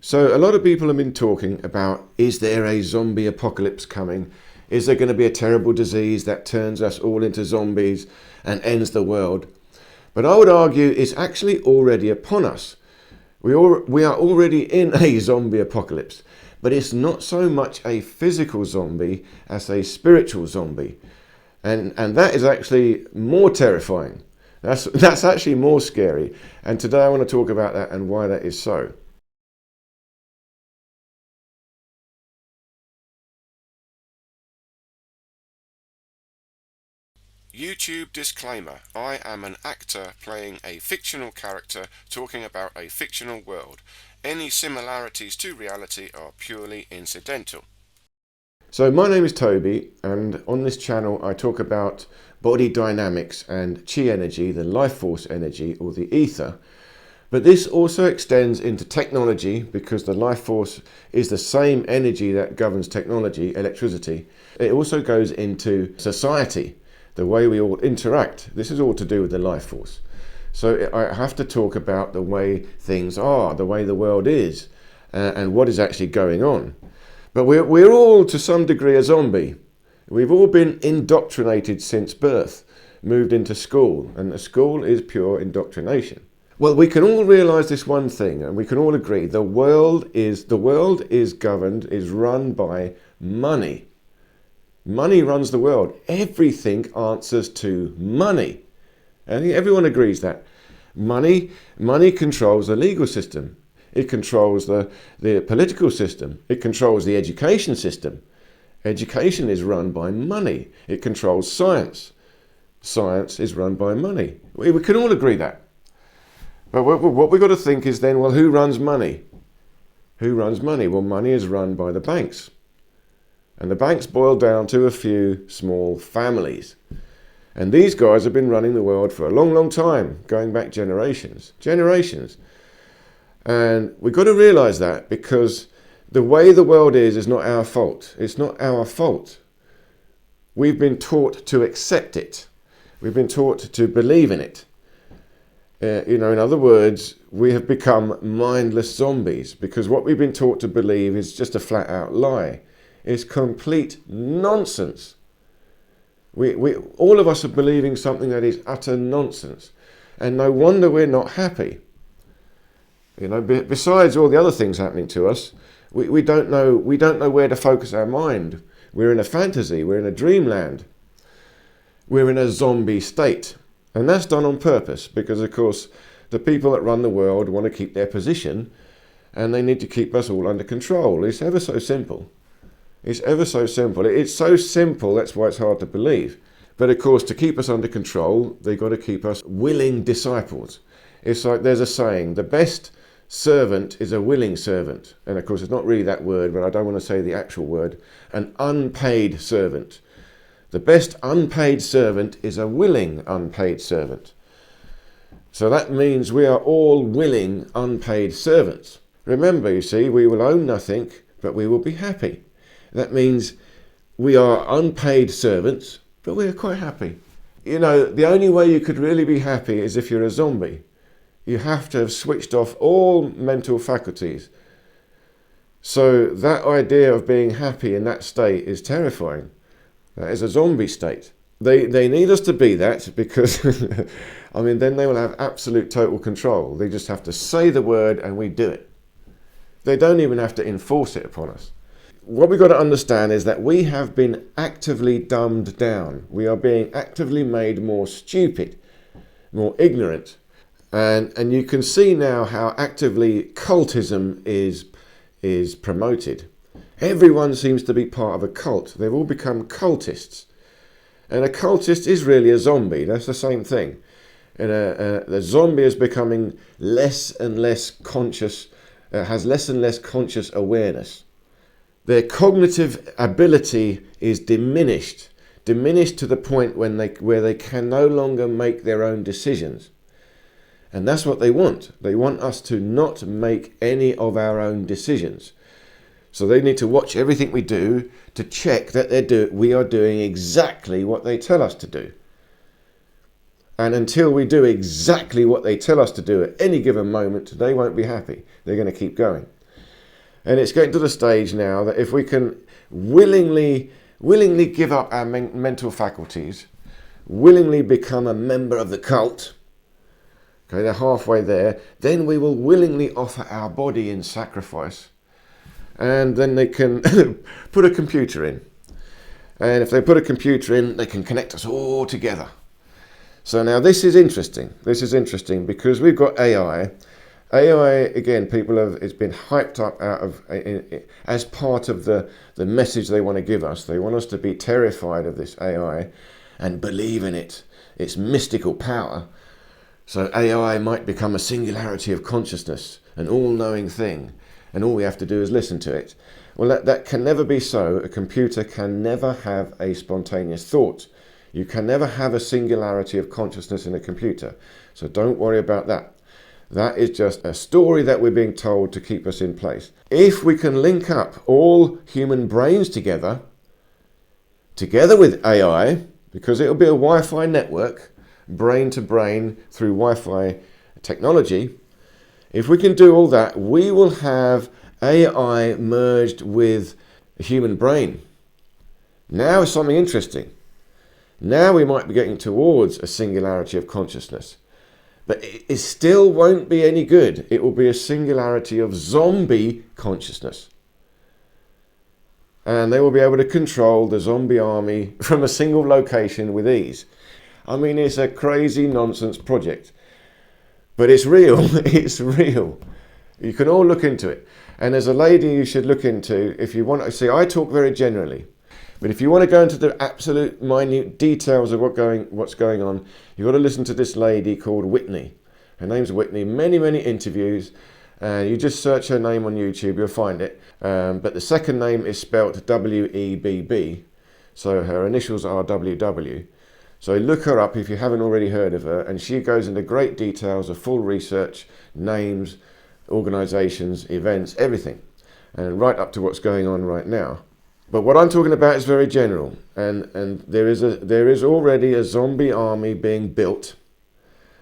So a lot of people have been talking about, is there a zombie apocalypse coming? Is there going to be a terrible disease that turns us all into zombies and ends the world? But I would argue it's actually already upon us. We are already in a zombie apocalypse, but it's not so much a physical zombie as a spiritual zombie. And that is actually more terrifying. That's actually more scary. And today I want to talk about that and why that is so. YouTube disclaimer. I am an actor playing a fictional character talking about a fictional world. Any similarities to reality are purely incidental. So my name is Toby, and on this channel I talk about body dynamics and chi energy, the life force energy or the ether. But this also extends into technology because the life force is the same energy that governs technology, electricity. It also goes into society, the way we all interact. This is all to do with the life force. So I have to talk about the way things are, the way the world is, and what is actually going on. But we're all to some degree a zombie. We've all been indoctrinated since birth, moved into school, and the school is pure indoctrination. Well, we can all realize this one thing, and we can all agree the world is governed, is run by money. Money runs the world. Everything answers to money. I think everyone agrees that. Money controls the legal system. It controls the political system. It controls the education system. Education is run by money. It controls science. Science is run by money. We can all agree that. But what we've got to think is then, well, who runs money? Who runs money? Well, money is run by the banks. And the banks boil down to a few small families. And these guys have been running the world for a long, long time, going back generations. And we've got to realize that, because the way the world is not our fault. It's not our fault. We've been taught to accept it. We've been taught to believe in it. In other words, we have become mindless zombies because what we've been taught to believe is just a flat out lie. It's complete nonsense. All of us are believing something that is utter nonsense. And no wonder we're not happy. Besides all the other things happening to us, we don't know where to focus our mind. We're in a fantasy, we're in a dreamland. We're in a zombie state. And that's done on purpose because, of course, the people that run the world want to keep their position and they need to keep us all under control. It's ever so simple. It's ever so simple. It's so simple, that's why it's hard to believe. But of course, to keep us under control, they've got to keep us willing disciples. It's like there's a saying, the best servant is a willing servant. And of course, it's not really that word, but I don't want to say the actual word. An unpaid servant. The best unpaid servant is a willing unpaid servant. So that means we are all willing unpaid servants. Remember, you see, we will own nothing, but we will be happy. That means we are unpaid servants, but we are quite happy. The only way you could really be happy is if you're a zombie. You have to have switched off all mental faculties. So that idea of being happy in that state is terrifying. That is a zombie state. They need us to be that because, then they will have absolute total control. They just have to say the word and we do it. They don't even have to enforce it upon us. What we've got to understand is that we have been actively dumbed down. We are being actively made more stupid, more ignorant. And you can see now how actively cultism is promoted. Everyone seems to be part of a cult. They've all become cultists. And a cultist is really a zombie. That's the same thing. And the zombie is becoming less and less conscious, has less and less conscious awareness. Their cognitive ability is diminished to the point where they can no longer make their own decisions. And that's what they want. They want us to not make any of our own decisions. So they need to watch everything we do to check that we are doing exactly what they tell us to do. And until we do exactly what they tell us to do at any given moment, they won't be happy. They're going to keep going. And it's getting to the stage now that if we can willingly give up our mental faculties, willingly become a member of the cult, okay, they're halfway there, then we will willingly offer our body in sacrifice, and then they can put a computer in. And if they put a computer in, they can connect us all together. So now this is interesting. This is interesting because we've got AI. AI, again, it's been hyped up as part of the message they want to give us. They want us to be terrified of this AI and believe in its mystical power. So AI might become a singularity of consciousness, an all-knowing thing, and all we have to do is listen to it. Well, that can never be so. A computer can never have a spontaneous thought. You can never have a singularity of consciousness in a computer. So don't worry about that. That is just a story that we're being told to keep us in place. If we can link up all human brains together with AI, because it'll be a Wi-Fi network, brain to brain through Wi-Fi technology, if we can do all that, we will have AI merged with a human brain. Now is something interesting. Now we might be getting towards a singularity of consciousness. But it still won't be any good. It will be a singularity of zombie consciousness. And they will be able to control the zombie army from a single location with ease. I mean, it's a crazy nonsense project. But it's real. It's real. You can all look into it. And there's a lady you should look into if you want to see. I talk very generally. But if you want to go into the absolute minute details of what's going on, you've got to listen to this lady called Whitney. Her name's Whitney. Many, many interviews. You just search her name on YouTube, you'll find it. But the second name is spelt W-E-B-B. So her initials are W-W. So look her up if you haven't already heard of her. And she goes into great details of full research, names, organisations, events, everything. And right up to what's going on right now. But what I'm talking about is very general, and there is already a zombie army being built,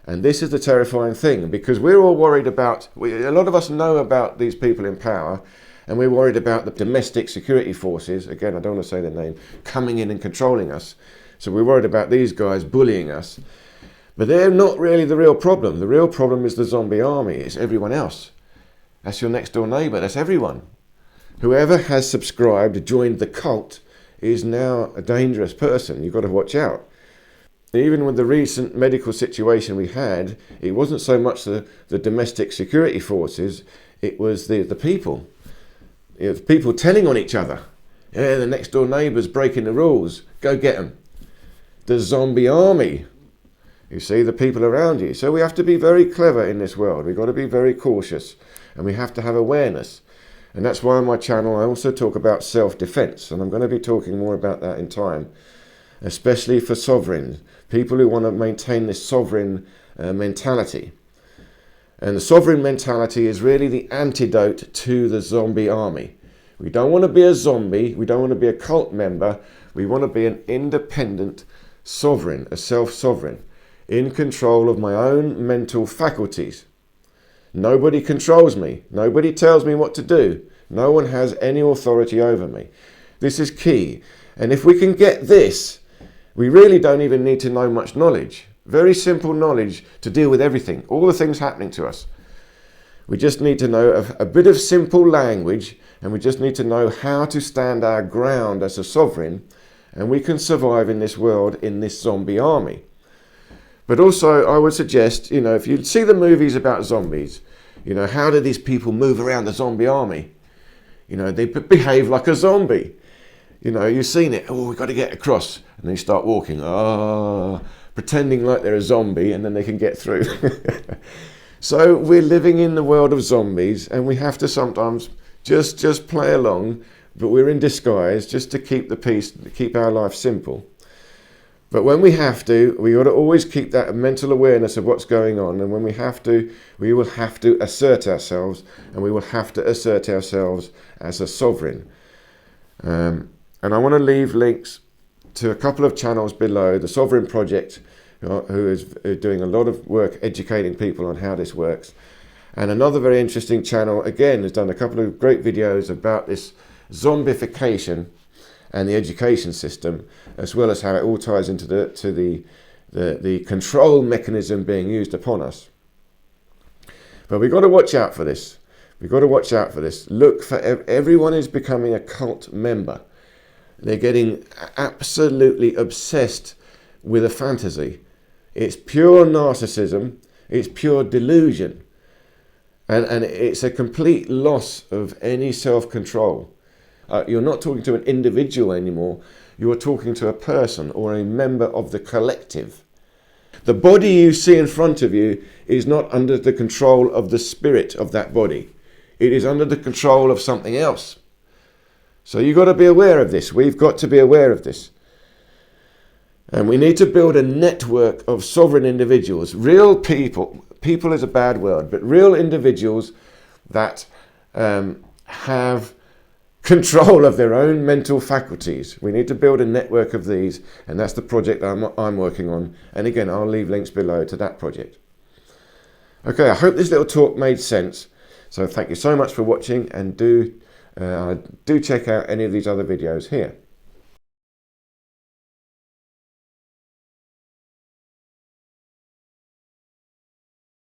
and this is the terrifying thing, because we're all worried about, a lot of us know about these people in power, and we're worried about the domestic security forces, again I don't want to say their name, coming in and controlling us, so we're worried about these guys bullying us, but they're not really the real problem. The real problem is the zombie army, it's everyone else. That's your next door neighbour, that's everyone. Whoever has subscribed, joined the cult, is now a dangerous person. You've got to watch out. Even with the recent medical situation we had, it wasn't so much the domestic security forces, it was the people. It was people telling on each other. Yeah, the next door neighbour's breaking the rules. Go get them. The zombie army. You see, the people around you. So we have to be very clever in this world. We've got to be very cautious. And we have to have awareness. And that's why on my channel I also talk about self-defense, and I'm going to be talking more about that in time, especially for sovereigns, people who want to maintain this sovereign mentality. And the sovereign mentality is really the antidote to the zombie army. We don't want to be a zombie, we don't want to be a cult member, we want to be an independent sovereign, a self-sovereign, in control of my own mental faculties. Nobody controls me. Nobody tells me what to do. No one has any authority over me. This is key. And if we can get this, we really don't even need to know much knowledge. Very simple knowledge to deal with everything, all the things happening to us. We just need to know a bit of simple language, and we just need to know how to stand our ground as a sovereign, and we can survive in this world in this zombie army. But also, I would suggest, if you see the movies about zombies, how do these people move around the zombie army? They behave like a zombie. You've seen it. Oh, we've got to get across. And they start walking, pretending like they're a zombie, and then they can get through. So we're living in the world of zombies, and we have to sometimes just play along, but we're in disguise just to keep the peace, keep our life simple. But when we have to, we ought to always keep that mental awareness of what's going on. And when we have to, we will have to assert ourselves, and we will have to assert ourselves as a sovereign. And I want to leave links to a couple of channels below. The Sovereign Project, who is doing a lot of work educating people on how this works. And another very interesting channel, again, has done a couple of great videos about this zombification and the education system, as well as how it all ties into the control mechanism being used upon us. But we've got to watch out for this. We've got to watch out for this. Look for everyone is becoming a cult member. They're getting absolutely obsessed with a fantasy. It's pure narcissism. It's pure delusion. And it's a complete loss of any self-control. You're not talking to an individual anymore. You're talking to a person or a member of the collective. The body you see in front of you is not under the control of the spirit of that body. It is under the control of something else. So you've got to be aware of this. We've got to be aware of this. And we need to build a network of sovereign individuals, real people. People is a bad word, but real individuals that have control of their own mental faculties. We need to build a network of these, and that's the project I'm working on. And again, I'll leave links below to that project. Okay, I hope this little talk made sense. So thank you so much for watching, and do check out any of these other videos here.